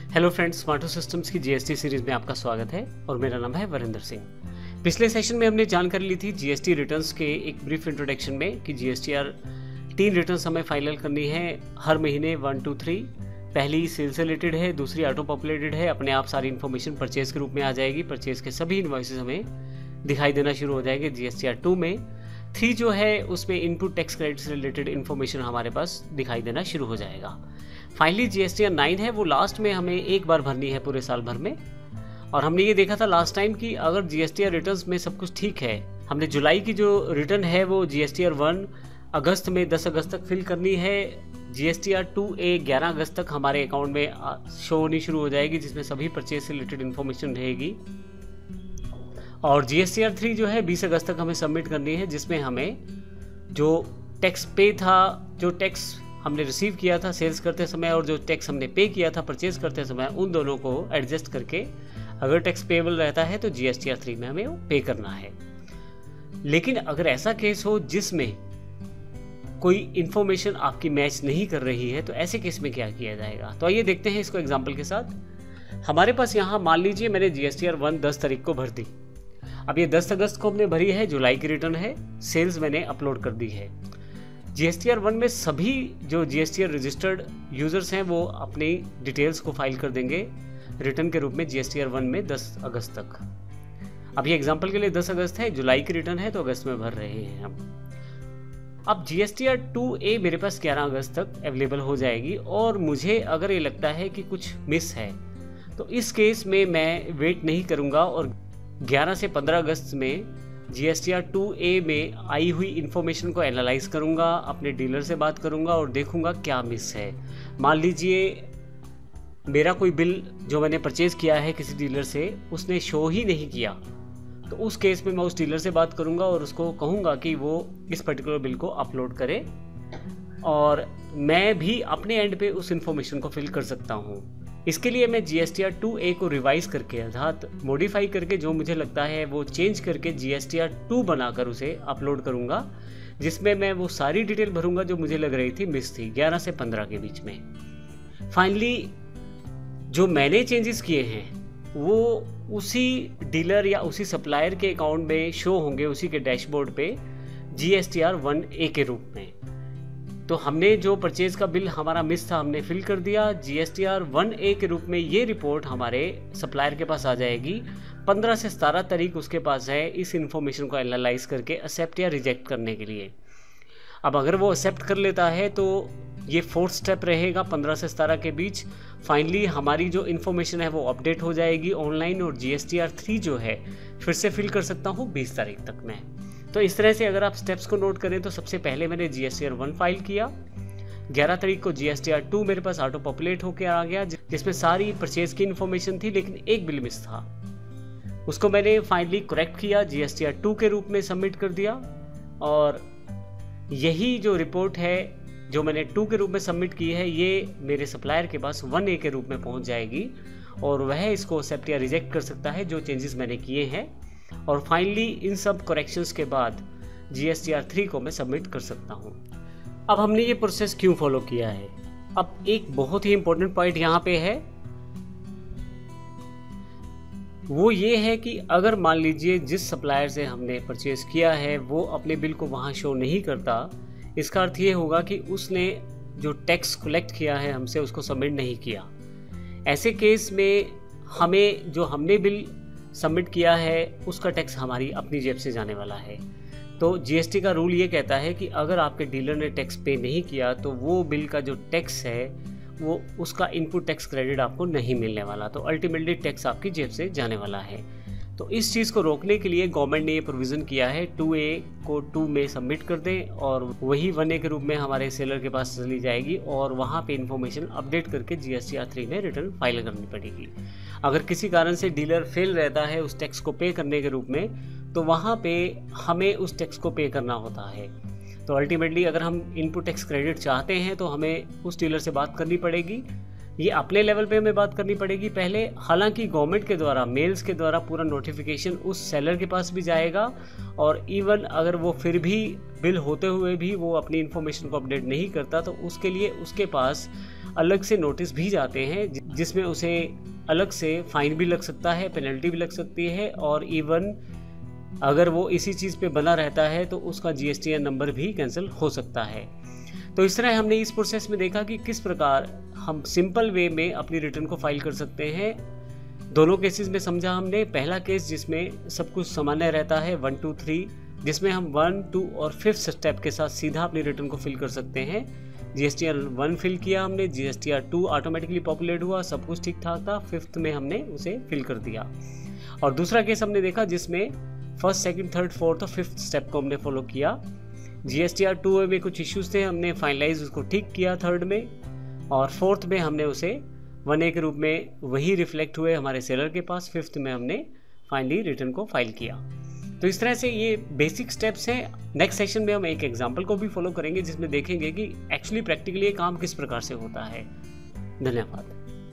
Hello friends, स्मार्टो systems की GST series में आपका स्वागत है और मेरा नाम है वरिंदर सिंह। पिछले सेशन में हमने जानकारी ली थी जीएसटी रिटर्न्स के एक ब्रीफ इंट्रोडक्शन में कि जीएसटीआर 3 रिटर्न्स हमें फाइनल करनी है हर महीने 1, 2, 3। पहली सेल से रिलेटेड है, दूसरी ऑटो पॉपुलेटेड है, अपने आप सारी इन्फॉर्मेशन परचेज के रूप में आ जाएगी। परचेज के सभी इनवॉइसेस हमें दिखाई देना शुरू हो जाएंगे जीएसटीआर 2 में। 3 जो है उसमें इनपुट टैक्स क्रेडिट से रिलेटेड इन्फॉर्मेशन हमारे पास दिखाई देना शुरू हो जाएगा। फाइनली जीएसटीआर 9 है, वो लास्ट में हमें एक बार भरनी है पूरे साल भर में। और हमने ये देखा था लास्ट टाइम कि अगर जीएसटीआर रिटर्न्स में सब कुछ ठीक है, हमने जुलाई की जो रिटर्न है वो जीएसटीआर 1 अगस्त में 10 अगस्त तक फिल करनी है। जीएसटीआर 2A 11 अगस्त तक हमारे अकाउंट में शो होनी शुरू हो जाएगी, जिसमें सभी परचेज से रिलेटेड इन्फॉर्मेशन रहेगी। और जीएसटीआर 3 जो है 20 अगस्त तक हमें सबमिट करनी है, जिसमें हमें जो टैक्स पे था, जो टैक्स हमने रिसीव किया था सेल्स करते समय और जो टैक्स हमने पे किया था परचेज करते समय, उन दोनों को एडजस्ट करके अगर टैक्स पेएबल रहता है तो जीएसटीआर 3 में हमें वो पे करना है। लेकिन अगर ऐसा केस हो जिसमें कोई इन्फॉर्मेशन आपकी मैच नहीं कर रही है, तो ऐसे केस में क्या किया जाएगा, तो आइए देखते हैं इसको एग्जाम्पल के साथ। हमारे पास यहाँ मान लीजिए मैंने जीएसटीआर 1 10 तारीख को भर दी। अब ये 10 अगस्त को हमने भरी है, जुलाई की रिटर्न है, सेल्स मैंने अपलोड कर दी है। जीएसटीआर 1 में सभी जो जीएसटीआर रजिस्टर्ड यूजर्स हैं वो अपनी डिटेल्स को फाइल कर देंगे रिटर्न के रूप में जीएसटीआर 1 में 10 अगस्त तक। अब ये एग्जांपल के लिए 10 अगस्त है, जुलाई की रिटर्न है तो अगस्त में भर रहे हैं हम। अब जीएसटीआर 2A मेरे पास 11 अगस्त तक अवेलेबल हो जाएगी और मुझे अगर ये लगता है कि कुछ मिस है तो इस केस में मैं वेट नहीं करूँगा और 11 से 15 अगस्त में जीएसटीआर 2A में आई हुई इन्फॉर्मेशन को एनालाइज करूंगा, अपने डीलर से बात करूंगा और देखूंगा क्या मिस है। मान लीजिए मेरा कोई बिल जो मैंने परचेज किया है किसी डीलर से, उसने शो ही नहीं किया, तो उस केस में मैं उस डीलर से बात करूंगा और उसको कहूंगा कि वो इस पर्टिकुलर बिल को अपलोड करे और मैं भी अपने एंड पे उस इन्फॉर्मेशन को फिल कर सकता हूँ। इसके लिए मैं जीएसटीआर 2A को रिवाइज करके अर्थात मॉडिफाई करके जो मुझे लगता है वो चेंज करके जीएसटीआर 2 बनाकर उसे अपलोड करूंगा, जिसमें मैं वो सारी डिटेल भरूंगा जो मुझे लग रही थी मिस थी 11 से 15 के बीच में। फाइनली जो मैंने चेंजेस किए हैं वो उसी डीलर या उसी सप्लायर के अकाउंट में शो होंगे, उसी के डैशबोर्ड पे जीएसटीआर 1A के रूप में। तो हमने जो परचेज का बिल हमारा मिस था हमने फिल कर दिया, जीएसटीआर 1A के रूप में ये रिपोर्ट हमारे सप्लायर के पास आ जाएगी। 15 से 17 तारीख उसके पास है इस इन्फॉर्मेशन को एनालाइज करके एक्सेप्ट या रिजेक्ट करने के लिए। अब अगर वो एक्सेप्ट कर लेता है तो ये 4th स्टेप रहेगा 15 से 17 के बीच। फाइनली हमारी जो इन्फॉर्मेशन है वो अपडेट हो जाएगी ऑनलाइन और जीएसटीआर 3 जो है फिर से फिल कर सकता हूँ 20 तारीख तक मैं। तो इस तरह से अगर आप स्टेप्स को नोट करें तो सबसे पहले मैंने जीएसटीआर 1 फाइल किया, 11 तारीख को जीएसटीआर 2 मेरे पास ऑटो पॉपुलेट होकर आ गया, जिसमें सारी परचेज की इन्फॉर्मेशन थी, लेकिन एक बिल मिस था। उसको मैंने फाइनली करेक्ट किया, जीएसटीआर 2 के रूप में सबमिट कर दिया और यही जो रिपोर्ट है जो मैंने 2 के रूप में सबमिट की है ये मेरे सप्लायर के पास 1A के रूप में पहुंच जाएगी और वह इसको एक्सेप्ट या रिजेक्ट कर सकता है जो चेंजेस मैंने किए हैं। और फाइनली इन सब करेक्शंस के बाद जीएसटीआर 3 को मैं सबमिट कर सकता हूं। अब हमने ये प्रोसेस क्यों फॉलो किया है, अब एक बहुत ही इंपॉर्टेंट पॉइंट यहाँ पे है, वो ये है कि अगर मान लीजिए जिस सप्लायर से हमने परचेज किया है वो अपने बिल को वहाँ शो नहीं करता, इसका अर्थ ये होगा कि उसने जो टैक्स कलेक्ट किया है हमसे उसको सबमिट नहीं किया। ऐसे केस में हमें जो हमने बिल सबमिट किया है उसका टैक्स हमारी अपनी जेब से जाने वाला है। तो जीएसटी का रूल ये कहता है कि अगर आपके डीलर ने टैक्स पे नहीं किया तो वो बिल का जो टैक्स है वो उसका इनपुट टैक्स क्रेडिट आपको नहीं मिलने वाला, तो अल्टीमेटली टैक्स आपकी जेब से जाने वाला है। तो इस चीज़ को रोकने के लिए गवर्नमेंट ने ये प्रोविज़न किया है 2A को 2 में सबमिट कर दें और वही 1A के रूप में हमारे सेलर के पास चली जाएगी और वहाँ पे इन्फॉर्मेशन अपडेट करके जीएसटीआर 3 में रिटर्न फाइल करनी पड़ेगी। अगर किसी कारण से डीलर फेल रहता है उस टैक्स को पे करने के रूप में, तो वहाँ पे हमें उस टैक्स को पे करना होता है। तो अल्टीमेटली अगर हम इनपुट टैक्स क्रेडिट चाहते हैं तो हमें उस डीलर से बात करनी पड़ेगी, ये अपने लेवल पे हमें बात करनी पड़ेगी पहले। हालांकि गवर्नमेंट के द्वारा मेल्स के द्वारा पूरा नोटिफिकेशन उस सेलर के पास भी जाएगा और इवन अगर वो फिर भी बिल होते हुए भी वो अपनी इन्फॉर्मेशन को अपडेट नहीं करता तो उसके लिए उसके पास अलग से नोटिस भी जाते हैं जिसमें उसे अलग से फाइन भी लग सकता है, पेनल्टी भी लग सकती है, और इवन अगर वो इसी चीज़ पे बना रहता है तो उसका GSTN नंबर भी कैंसिल हो सकता है। तो इस तरह हमने इस प्रोसेस में देखा कि किस प्रकार हम सिंपल वे में अपनी रिटर्न को फाइल कर सकते हैं। दोनों केसेस में समझा हमने। पहला केस जिसमें सब कुछ सामान्य रहता है 1 2 3, जिसमें हम 1 2 और 5th स्टेप के साथ सीधा अपनी रिटर्न को फिल कर सकते हैं। GSTR 1 फिल किया हमने, GSTR 2 ऑटोमेटिकली पॉपुलेट हुआ, सब कुछ ठीक ठाक था, 5th में हमने उसे फिल कर दिया। और दूसरा केस हमने देखा जिसमें 1st 2nd 3rd 4th और 5th स्टेप को हमने फॉलो किया। GSTR 2 में कुछ इश्यूज थे, हमने फाइनलाइज उसको ठीक किया 3rd में, और 4th में हमने उसे 1A के रूप में वही रिफ्लेक्ट हुए हमारे सेलर के पास। 5th में हमने फाइनली रिटर्न को फाइल किया। तो इस तरह से ये बेसिक स्टेप्स हैं। नेक्स्ट सेशन में हम एक एग्जाम्पल को भी फॉलो करेंगे जिसमें देखेंगे कि एक्चुअली प्रैक्टिकली ये काम किस प्रकार से होता है। धन्यवाद।